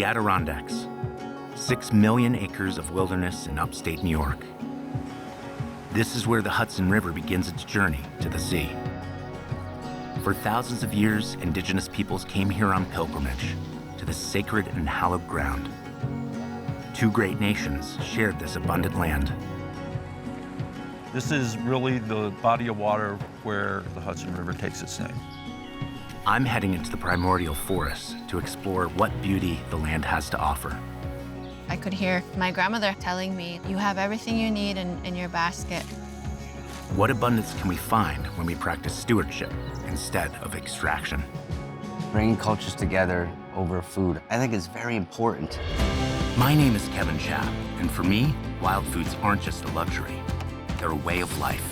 The Adirondacks, 6 million acres of wilderness in upstate New York. This is where the Hudson River begins its journey to the sea. For thousands of years, indigenous peoples came here on pilgrimage to this sacred and hallowed ground. Two great nations shared this abundant land. This is really the body of water where the Hudson River takes its name. I'm heading into the primordial forest to explore what beauty the land has to offer. I could hear my grandmother telling me, you have everything you need in your basket. What abundance can we find when we practice stewardship instead of extraction? Bringing cultures together over food, I think is very important. My name is Kevin Chap, and for me, wild foods aren't just a luxury, they're a way of life.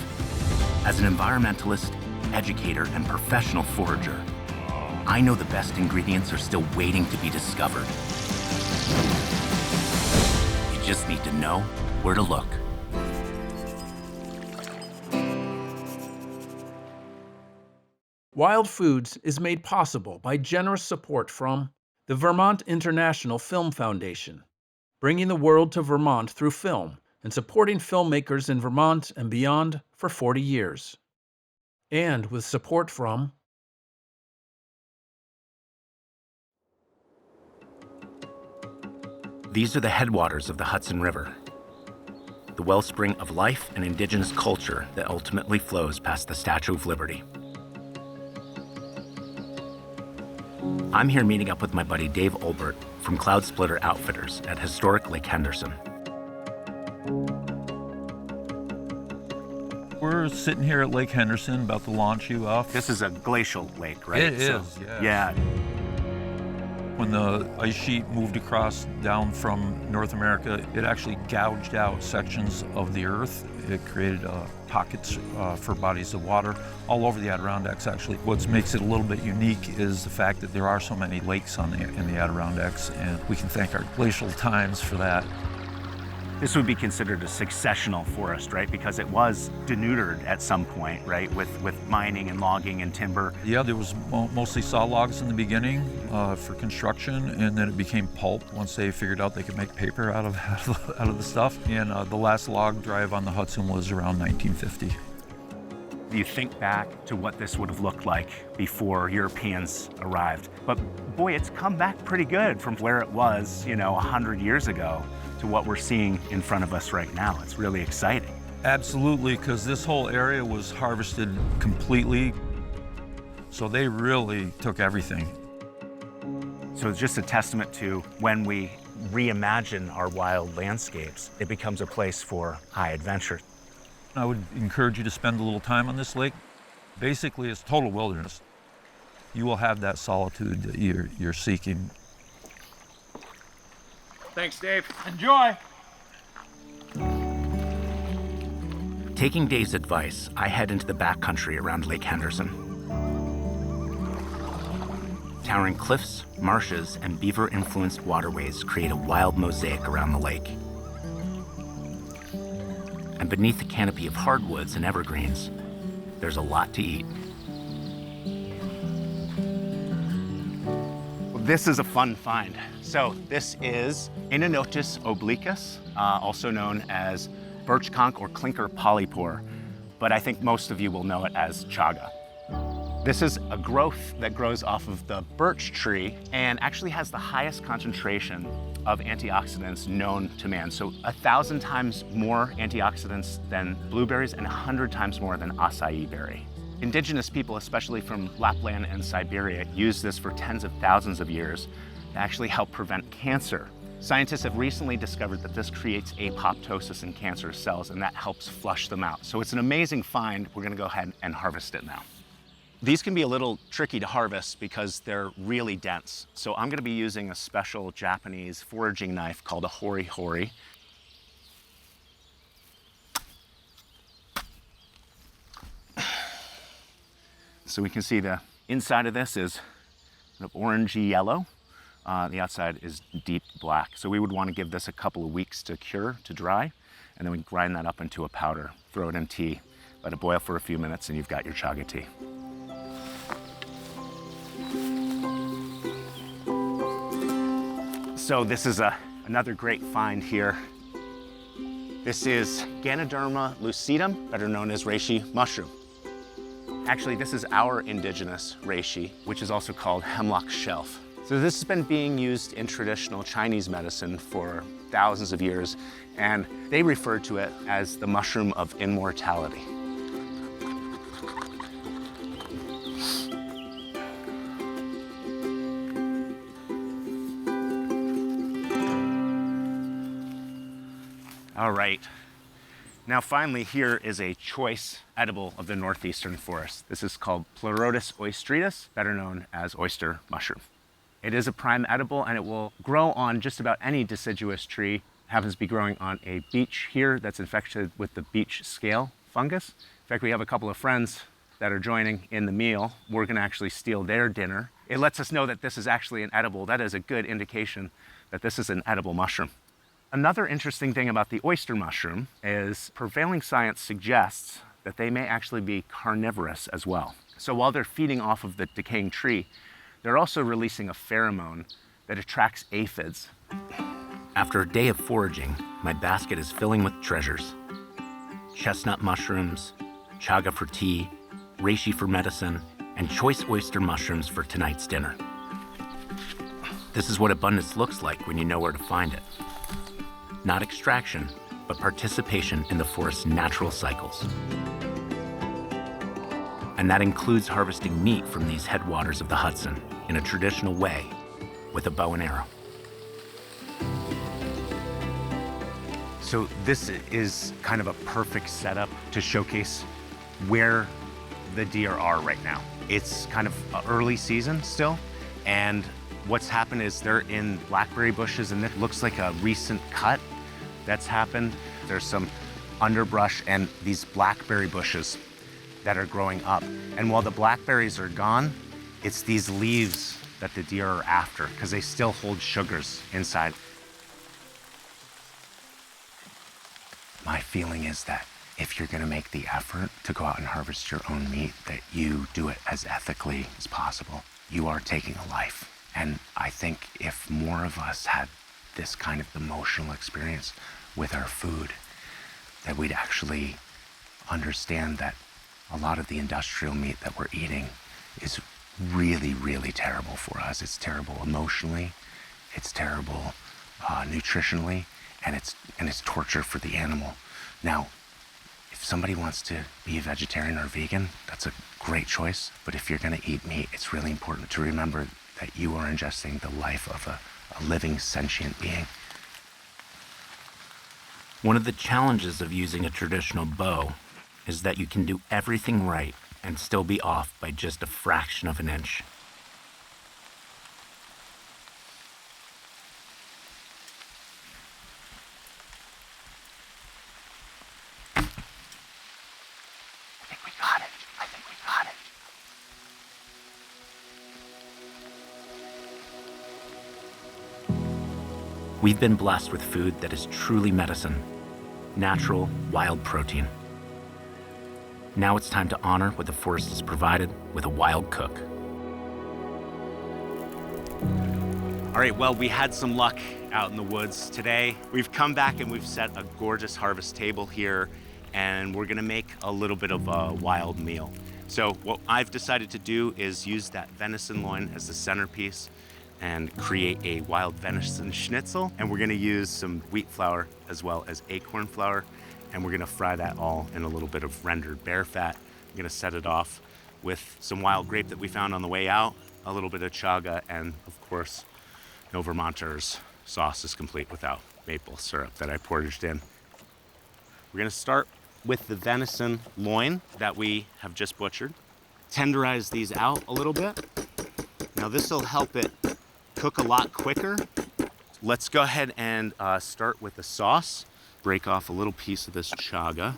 As an environmentalist, educator, and professional forager, I know the best ingredients are still waiting to be discovered. You just need to know where to look. Wild Foods is made possible by generous support from the Vermont International Film Foundation, bringing the world to Vermont through film and supporting filmmakers in Vermont and beyond for 40 years. And with support from These are the headwaters of the Hudson River, the wellspring of life and indigenous culture that ultimately flows past the Statue of Liberty. I'm here meeting up with my buddy Dave Olbert from Cloud Splitter Outfitters at historic Lake Henderson. We're sitting here at Lake Henderson, about to launch you off. This is a glacial lake, right? It is, yeah. Yeah. When the ice sheet moved across down from North America, it actually gouged out sections of the earth. It created pockets for bodies of water all over the Adirondacks, actually. What makes it a little bit unique is the fact that there are so many lakes in the Adirondacks, and we can thank our glacial times for that. This would be considered a successional forest, right? Because it was denuded at some point, right? With mining and logging and timber. Yeah, there was mostly saw logs in the beginning for construction, and then it became pulp once they figured out they could make paper out of the stuff. And the last log drive on the Hudson was around 1950. You think back to what this would have looked like before Europeans arrived. But boy, it's come back pretty good from where it was, 100 years ago to what we're seeing in front of us right now. It's really exciting. Absolutely, because this whole area was harvested completely. So they really took everything. So it's just a testament to when we reimagine our wild landscapes, it becomes a place for high adventure. I would encourage you to spend a little time on this lake. Basically, it's total wilderness. You will have that solitude that you're seeking. Thanks, Dave. Enjoy! Taking Dave's advice, I head into the backcountry around Lake Henderson. Towering cliffs, marshes, and beaver-influenced waterways create a wild mosaic around the lake. And beneath the canopy of hardwoods and evergreens, there's a lot to eat. Well, this is a fun find. So this is Haudenosaunee obliquus, also known as birch conch or clinker polypore, but I think most of you will know it as chaga. This is a growth that grows off of the birch tree and actually has the highest concentration of antioxidants known to man. So 1,000 times more antioxidants than blueberries and 100 times more than acai berry. Indigenous people, especially from Lapland and Siberia, use this for tens of thousands of years to actually help prevent cancer. Scientists have recently discovered that this creates apoptosis in cancer cells, and that helps flush them out. So it's an amazing find. We're gonna go ahead and harvest it now. These can be a little tricky to harvest because they're really dense. So I'm gonna be using a special Japanese foraging knife called a hori-hori. So we can see the inside of this is kind of orangey yellow. The outside is deep black. So we would want to give this a couple of weeks to cure, to dry, and then we grind that up into a powder, throw it in tea, let it boil for a few minutes, and you've got your chaga tea. So this is another great find here. This is Ganoderma lucidum, better known as reishi mushroom. Actually, this is our indigenous reishi, which is also called hemlock shelf. So this has been being used in traditional Chinese medicine for thousands of years, and they refer to it as the mushroom of immortality. All right. Now finally, here is a choice edible of the northeastern forest. This is called Pleurotus oystretus, better known as oyster mushroom. It is a prime edible and it will grow on just about any deciduous tree. It happens to be growing on a beech here that's infected with the beech scale fungus. In fact, we have a couple of friends that are joining in the meal. We're gonna actually steal their dinner. It lets us know that this is actually an edible. That is a good indication that this is an edible mushroom. Another interesting thing about the oyster mushroom is prevailing science suggests that they may actually be carnivorous as well. So while they're feeding off of the decaying tree, they're also releasing a pheromone that attracts aphids. After a day of foraging, my basket is filling with treasures. Chestnut mushrooms, chaga for tea, reishi for medicine, and choice oyster mushrooms for tonight's dinner. This is what abundance looks like when you know where to find it. Not extraction, but participation in the forest's natural cycles. And that includes harvesting meat from these headwaters of the Hudson in a traditional way with a bow and arrow. So this is kind of a perfect setup to showcase where the deer are right now. It's kind of early season still, and what's happened is they're in blackberry bushes, and it looks like a recent cut that's happened. There's some underbrush and these blackberry bushes that are growing up. And while the blackberries are gone, it's these leaves that the deer are after because they still hold sugars inside. My feeling is that if you're gonna make the effort to go out and harvest your own meat, that you do it as ethically as possible. You are taking a life. And I think if more of us had this kind of emotional experience with our food, that we'd actually understand that a lot of the industrial meat that we're eating is really, really terrible for us. It's terrible emotionally, it's terrible nutritionally, and it's torture for the animal. Now, if somebody wants to be a vegetarian or vegan, that's a great choice. But if you're gonna eat meat, it's really important to remember that you are ingesting the life of a living, sentient being. One of the challenges of using a traditional bow is that you can do everything right and still be off by just a fraction of an inch. I think we got it. I think we got it. We've been blessed with food that is truly medicine, natural, wild protein. Now it's time to honor what the forest has provided with a wild cook. All right, well, we had some luck out in the woods today. We've come back and we've set a gorgeous harvest table here, and we're gonna make a little bit of a wild meal. So what I've decided to do is use that venison loin as the centerpiece and create a wild venison schnitzel. And we're gonna use some wheat flour as well as acorn flour, and we're gonna fry that all in a little bit of rendered bear fat. I'm gonna set it off with some wild grape that we found on the way out, a little bit of chaga, and of course, no Vermonter's sauce is complete without maple syrup that I portaged in. We're gonna start with the venison loin that we have just butchered. Tenderize these out a little bit. Now this will help it cook a lot quicker. Let's go ahead and start with the sauce. Break off a little piece of this chaga.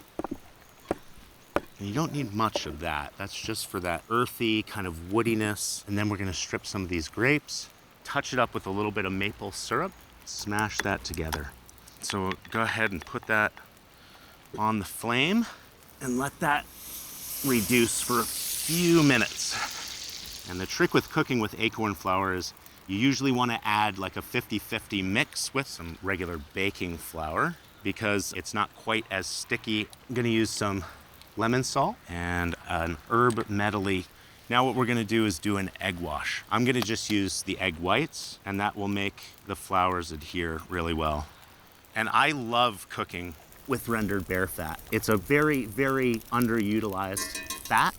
And you don't need much of that. That's just for that earthy kind of woodiness. And then we're gonna strip some of these grapes, touch it up with a little bit of maple syrup, smash that together. So go ahead and put that on the flame and let that reduce for a few minutes. And the trick with cooking with acorn flour is You usually want to add like a 50-50 mix with some regular baking flour because it's not quite as sticky. I'm gonna use some lemon salt and an herb medley. Now what we're gonna do is do an egg wash. I'm gonna just use the egg whites, and that will make the flours adhere really well. And I love cooking with rendered bear fat. It's a very, very underutilized fat.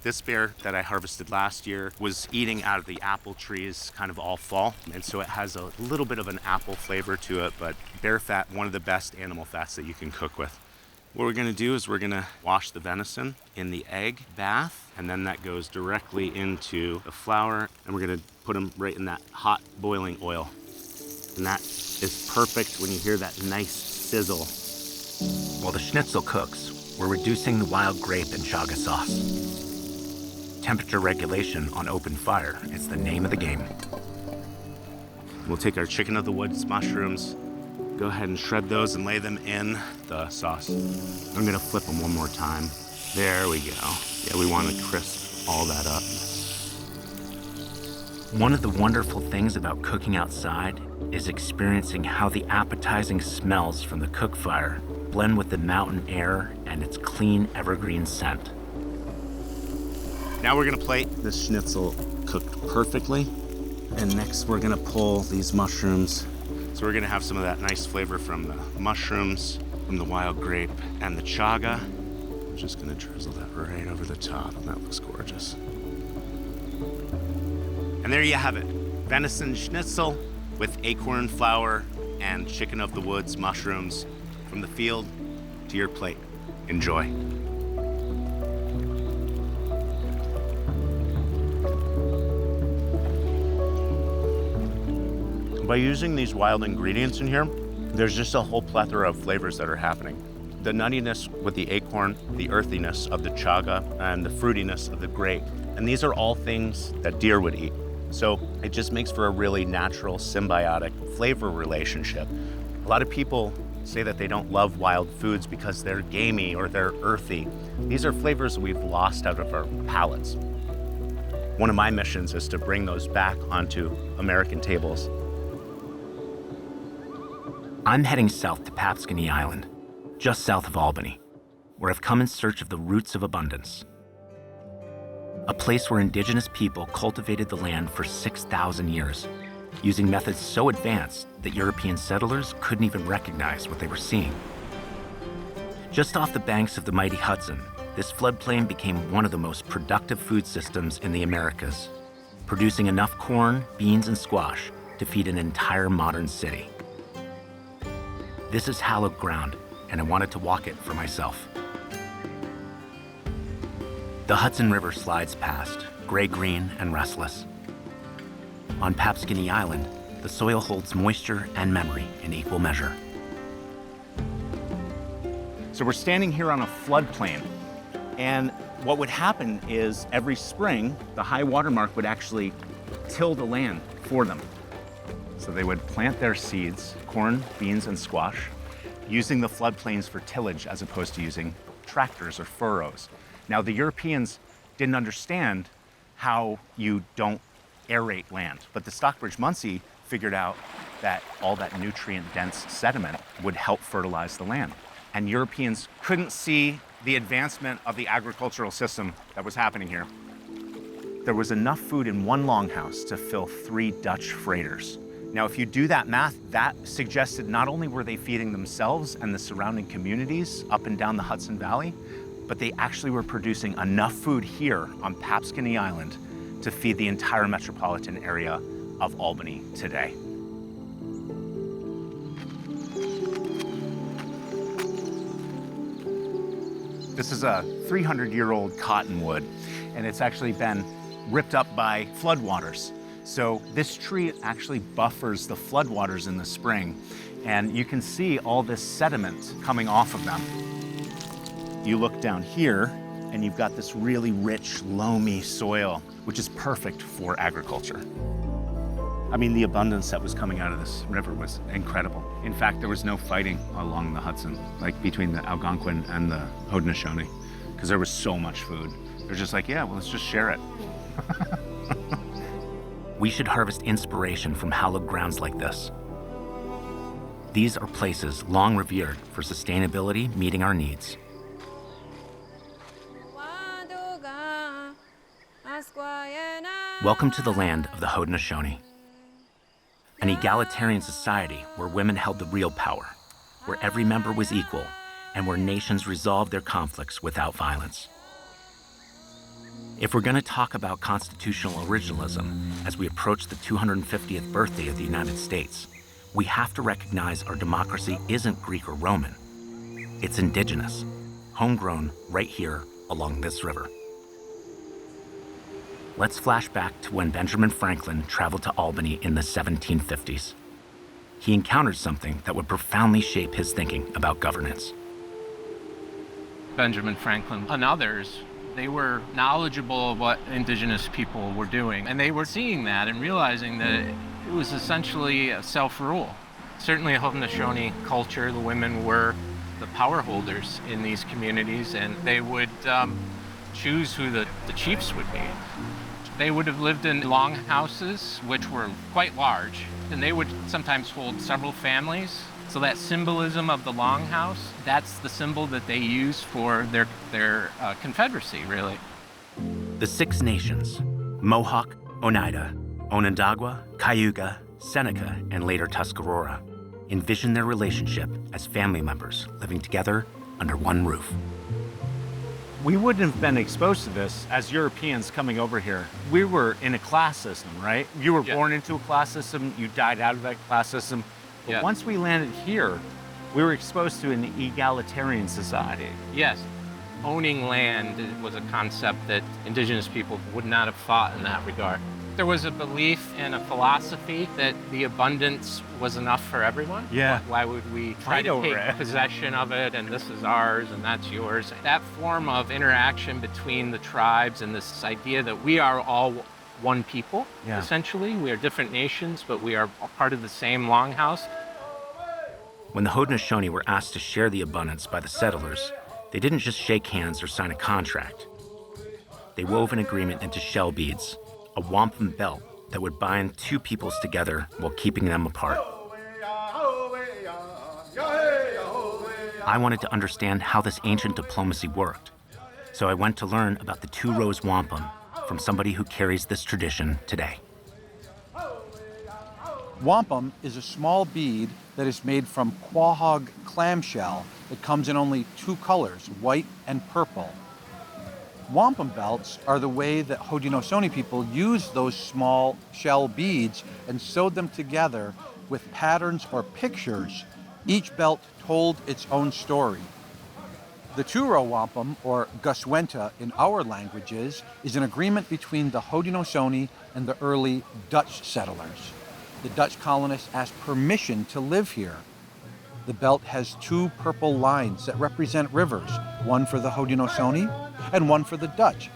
This bear that I harvested last year was eating out of the apple trees kind of all fall. And so it has a little bit of an apple flavor to it, but bear fat, one of the best animal fats that you can cook with. What we're gonna do is we're gonna wash the venison in the egg bath, and then that goes directly into the flour, and we're gonna put them right in that hot boiling oil. And that is perfect when you hear that nice sizzle. While the schnitzel cooks, we're reducing the wild grape and chaga sauce. Temperature regulation on open fire is the name of the game. We'll take our chicken of the woods mushrooms, go ahead and shred those and lay them in the sauce. I'm gonna flip them one more time. There we go. Yeah, we want to crisp all that up. One of the wonderful things about cooking outside is experiencing how the appetizing smells from the cook fire blend with the mountain air and its clean evergreen scent. Now we're gonna plate this schnitzel cooked perfectly. And next we're gonna pull these mushrooms. So we're gonna have some of that nice flavor from the mushrooms, from the wild grape, and the chaga. I'm just gonna drizzle that right over the top, and that looks gorgeous. And there you have it, venison schnitzel with acorn flour and chicken of the woods mushrooms from the field to your plate. Enjoy. By using these wild ingredients in here, there's just a whole plethora of flavors that are happening. The nuttiness with the acorn, the earthiness of the chaga, and the fruitiness of the grape. And these are all things that deer would eat. So it just makes for a really natural, symbiotic flavor relationship. A lot of people say that they don't love wild foods because they're gamey or they're earthy. These are flavors we've lost out of our palates. One of my missions is to bring those back onto American tables. I'm heading south to Papskin Island, just south of Albany, where I've come in search of the roots of abundance. A place where indigenous people cultivated the land for 6,000 years, using methods so advanced that European settlers couldn't even recognize what they were seeing. Just off the banks of the mighty Hudson, this floodplain became one of the most productive food systems in the Americas, producing enough corn, beans, and squash to feed an entire modern city. This is hallowed ground, and I wanted to walk it for myself. The Hudson River slides past, gray-green and restless. On Papskin Island, the soil holds moisture and memory in equal measure. So we're standing here on a floodplain, and what would happen is every spring, the high water mark would actually till the land for them. So they would plant their seeds, corn, beans, and squash, using the floodplains for tillage as opposed to using tractors or furrows. Now, the Europeans didn't understand how you don't aerate land, but the Stockbridge-Munsee figured out that all that nutrient-dense sediment would help fertilize the land. And Europeans couldn't see the advancement of the agricultural system that was happening here. There was enough food in one longhouse to fill 3 Dutch freighters. Now, if you do that math, that suggested not only were they feeding themselves and the surrounding communities up and down the Hudson Valley, but they actually were producing enough food here on Papskin Island to feed the entire metropolitan area of Albany today. This is a 300-year-old cottonwood, and it's actually been ripped up by floodwaters. So this tree actually buffers the floodwaters in the spring, and you can see all this sediment coming off of them. You look down here, and you've got this really rich, loamy soil, which is perfect for agriculture. I mean, the abundance that was coming out of this river was incredible. In fact, there was no fighting along the Hudson, like between the Algonquin and the Haudenosaunee, because there was so much food. They're just like, yeah, well, let's just share it. we should harvest inspiration from hallowed grounds like this. These are places long revered for sustainability meeting our needs. Welcome to the land of the Haudenosaunee, an egalitarian society where women held the real power, where every member was equal, and where nations resolved their conflicts without violence. If we're going to talk about constitutional originalism as we approach the 250th birthday of the United States, we have to recognize our democracy isn't Greek or Roman. It's indigenous, homegrown right here along this river. Let's flash back to when Benjamin Franklin traveled to Albany in the 1750s. He encountered something that would profoundly shape his thinking about governance. Benjamin Franklin and others, they were knowledgeable of what indigenous people were doing, and they were seeing that and realizing that it was essentially a self-rule. Certainly a Haudenosaunee culture, the women were the power holders in these communities, and they would choose who the chiefs would be. They would have lived in longhouses, which were quite large, and they would sometimes hold several families. So that symbolism of the longhouse, that's the symbol that they use for their confederacy, really. The Six Nations, Mohawk, Oneida, Onondaga, Cayuga, Seneca, and later Tuscarora, envisioned their relationship as family members living together under one roof. We wouldn't have been exposed to this as Europeans coming over here. We were in a class system, right? You were born into a class system, you died out of that class system. But once we landed here, we were exposed to an egalitarian society. Yes. Owning land was a concept that indigenous people would not have fought in that regard. There was a belief and a philosophy that the abundance was enough for everyone. Yeah. Why would we try to take possession of it and this is ours and that's yours? That form of interaction between the tribes and this idea that we are all one people, essentially. We are different nations, but we are part of the same longhouse. When the Haudenosaunee were asked to share the abundance by the settlers, they didn't just shake hands or sign a contract. They wove an agreement into shell beads, a wampum belt that would bind two peoples together while keeping them apart. I wanted to understand how this ancient diplomacy worked, so I went to learn about the two-rose wampum from somebody who carries this tradition today. Wampum is a small bead that is made from quahog clamshell that comes in only two colors, white and purple. Wampum belts are the way that Haudenosaunee people used those small shell beads and sewed them together with patterns or pictures. Each belt told its own story. The two-row wampum, or guswenta in our languages, is an agreement between the Haudenosaunee and the early Dutch settlers. The Dutch colonists asked permission to live here. The belt has two purple lines that represent rivers, one for the Haudenosaunee and one for the Dutch.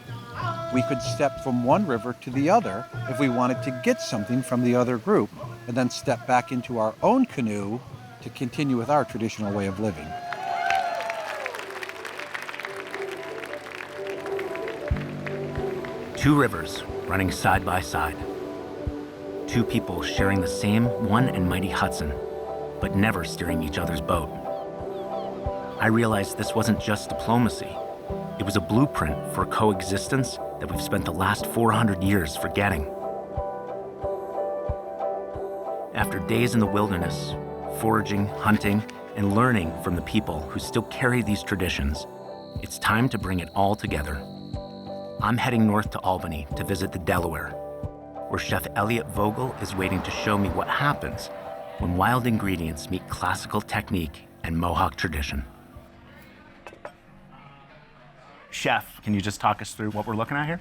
We could step from one river to the other if we wanted to get something from the other group, and then step back into our own canoe to continue with our traditional way of living. Two rivers running side by side. Two people sharing the same one and mighty Hudson, but never steering each other's boat. I realized this wasn't just diplomacy. It was a blueprint for coexistence that we've spent the last 400 years forgetting. After days in the wilderness, foraging, hunting, and learning from the people who still carry these traditions, it's time to bring it all together. I'm heading north to Albany to visit the Delaware, where Chef Elliot Vogel is waiting to show me what happens when wild ingredients meet classical technique and Mohawk tradition. Chef, can you just talk us through what we're looking at here?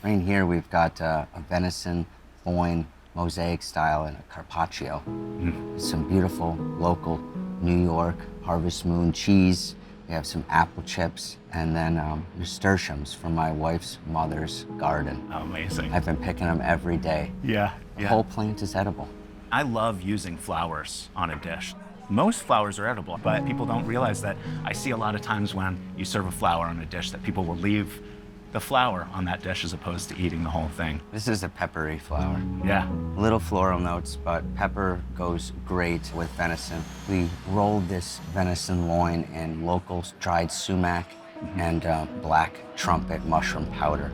Right here, we've got a venison loin mosaic style and a carpaccio. Some beautiful local New York Harvest Moon cheese. We have some apple chips, and then nasturtiums from my wife's mother's garden. Amazing. I've been picking them every day. Yeah. The whole plant is edible. I love using flowers on a dish. Most flowers are edible, but people don't realize that. I see a lot of times when you serve a flower on a dish that people will leave the flower on that dish as opposed to eating the whole thing. This is a peppery flower. Yeah. Little floral notes, but pepper goes great with venison. We rolled this venison loin in local dried sumac and black trumpet mushroom powder.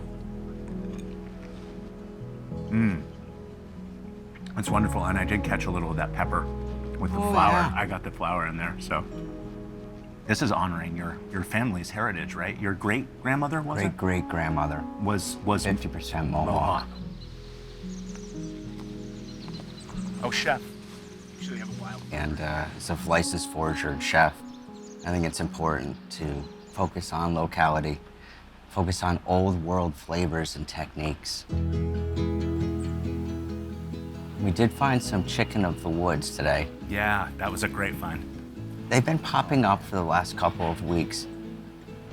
It's wonderful, and I did catch a little of that pepper with the flour. Yeah. I got the flour in there, so. This is honoring your family's heritage, right? Your great-grandmother, was it? Great-great-grandmother Was 50% Mohawk. Oh, chef. Usually have a wild. And as a licensed forager and chef, I think it's important to focus on locality, focus on old world flavors and techniques. We did find some chicken of the woods today. Yeah, that was a great find. They've been popping up for the last couple of weeks.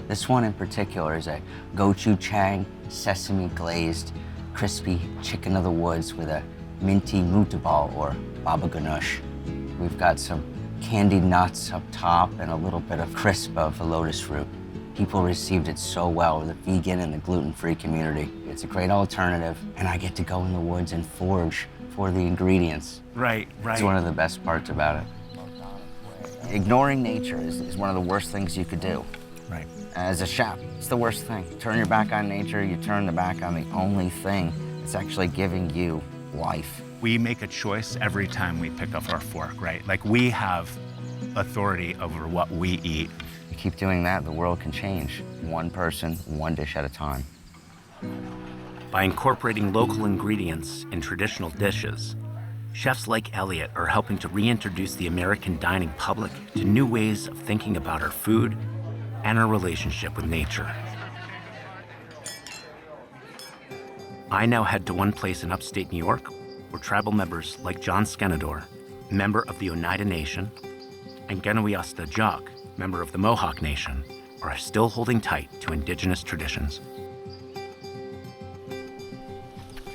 This one in particular is a gochujang, sesame glazed, crispy chicken of the woods with a minty mutabal or baba ganoush. We've got some candied nuts up top and a little bit of crisp of the lotus root. People received it so well with the vegan and the gluten-free community. It's a great alternative, and I get to go in the woods and forage for the ingredients. Right. It's one of the best parts about it. Ignoring nature is one of the worst things you could do. Right. As a chef, it's the worst thing. Turn your back on nature, you turn the back on the only thing that's actually giving you life. We make a choice every time we pick up our fork, right? Like, we have authority over what we eat. You keep doing that, the world can change. One person, one dish at a time. By incorporating local ingredients in traditional dishes, chefs like Elliot are helping to reintroduce the American dining public to new ways of thinking about our food and our relationship with nature. I now head to one place in upstate New York where tribal members like John Skenador, member of the Oneida Nation, and Genuiasta Jock, member of the Mohawk Nation, are still holding tight to indigenous traditions.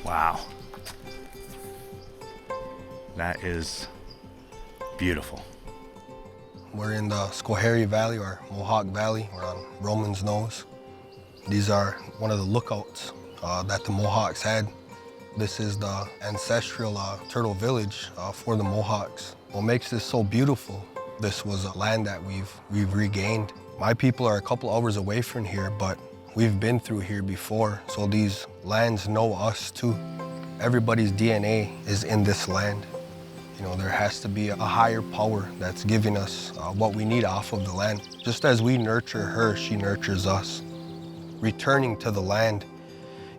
Wow. That is beautiful. We're in the Schoharie Valley, or Mohawk Valley. We're on Roman's Nose. These are one of the lookouts that the Mohawks had. This is the ancestral turtle village for the Mohawks. What makes this so beautiful, this was a land that we've regained. My people are a couple hours away from here, but we've been through here before, so these lands know us too. Everybody's DNA is in this land. You know, there has to be a higher power that's giving us what we need off of the land. Just as we nurture her, she nurtures us. Returning to the land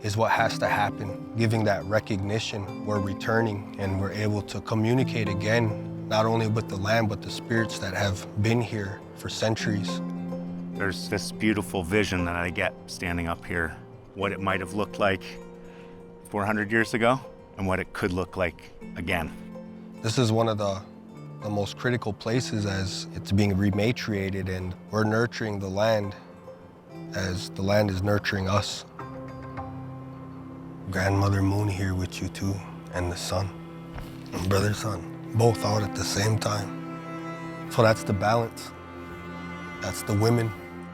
is what has to happen. Giving that recognition, we're returning and we're able to communicate again, not only with the land, but the spirits that have been here for centuries. There's this beautiful vision that I get standing up here, what it might have looked like 400 years ago and what it could look like again. This is one of the most critical places as it's being rematriated, and we're nurturing the land as the land is nurturing us. Grandmother Moon here with you too, and the sun, and brother sun, both out at the same time. So that's the balance. That's the women,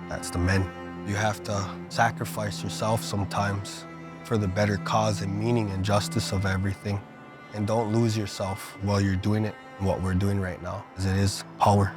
that's the men. You have to sacrifice yourself sometimes for the better cause and meaning and justice of everything. And don't lose yourself while you're doing it, what we're doing right now, because it is power.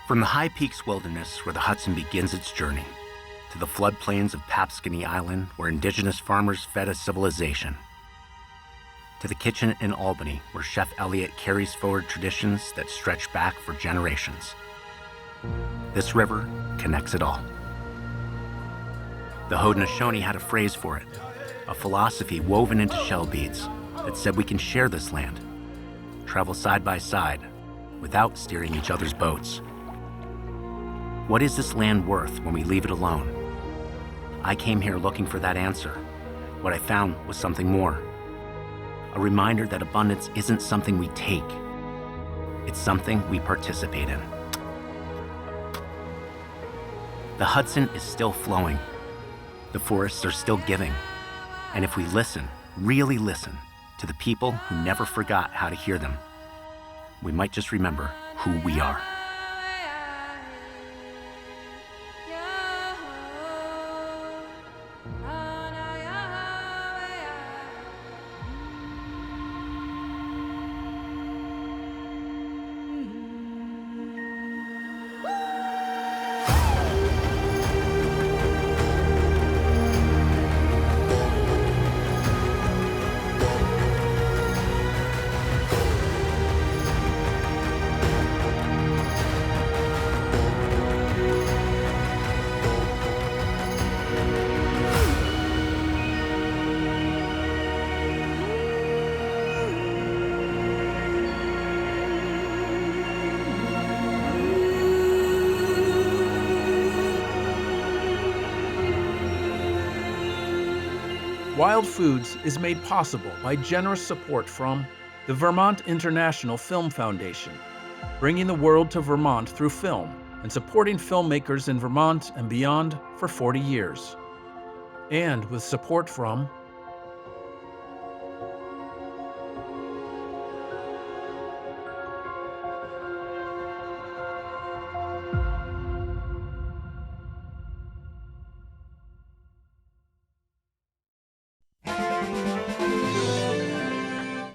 From the High Peaks Wilderness, where the Hudson begins its journey, to the floodplains of Papskin Island, where indigenous farmers fed a civilization, to the kitchen in Albany, where Chef Elliot carries forward traditions that stretch back for generations. This river connects it all. The Haudenosaunee had a phrase for it, a philosophy woven into shell beads that said we can share this land, travel side by side, without steering each other's boats. What is this land worth when we leave it alone? I came here looking for that answer. What I found was something more. a reminder that abundance isn't something we take, it's something we participate in. The Hudson is still flowing. The forests are still giving. And if we listen, really listen, to the people who never forgot how to hear them, we might just remember who we are. Wild Foods is made possible by generous support from the Vermont International Film Foundation, bringing the world to Vermont through film and supporting filmmakers in Vermont and beyond for 40 years. And with support from